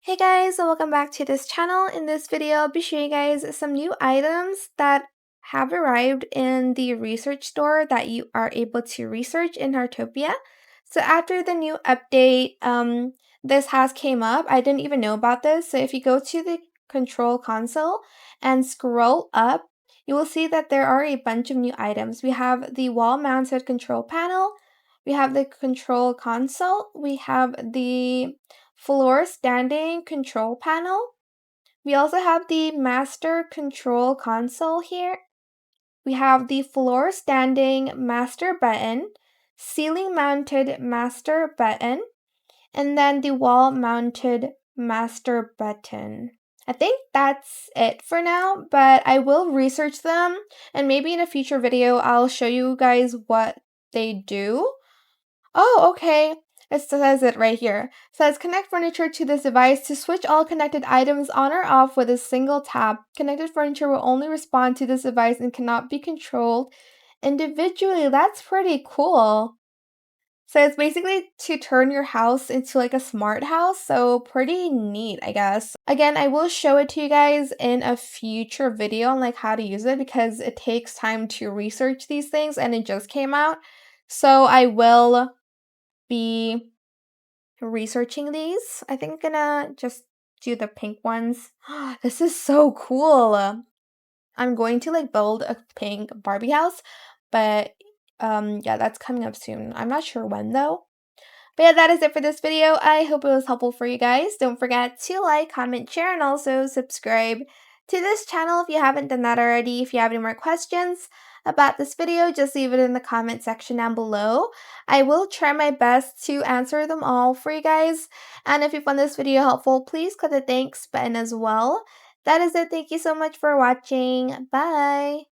Hey guys, so welcome back to this channel. In this video, I'll be showing you guys some new items that have arrived in the research store that you are able to research in Heartopia. So after the new update, this has came up. I didn't even know about this. So if you go to the control console and scroll up, you will see that there are a bunch of new items. We have the wall-mounted control panel, we have the control console, we have the floor standing control panel. We also have the master control console here. We have the floor standing master button, ceiling mounted master button, and then the wall mounted master button. I think that's it for now, but I will research them and maybe in a future video I'll show you guys what they do. Oh, okay. It says it right here. It says connect furniture to this device to switch all connected items on or off with a single tap. Connected furniture will only respond to this device and cannot be controlled individually. That's pretty cool. So it's basically to turn your house into like a smart house. So pretty neat, I guess. Again, I will show it to you guys in a future video on like how to use it because it takes time to research these things and it just came out. So I will be researching these. I think I'm gonna just do the pink ones. This is so cool. I'm going to like build a pink Barbie house, but yeah, that's coming up soon. I'm not sure when though. But yeah, that is it for this video. I hope it was helpful for you guys. Don't forget to like, comment, share, and also subscribe to this channel if you haven't done that already. If you have any more questions about this video, just leave it in the comment section down below. I will try my best to answer them all for you guys. And if you found this video helpful, please click the thanks button as well. That is it. Thank you so much for watching. Bye!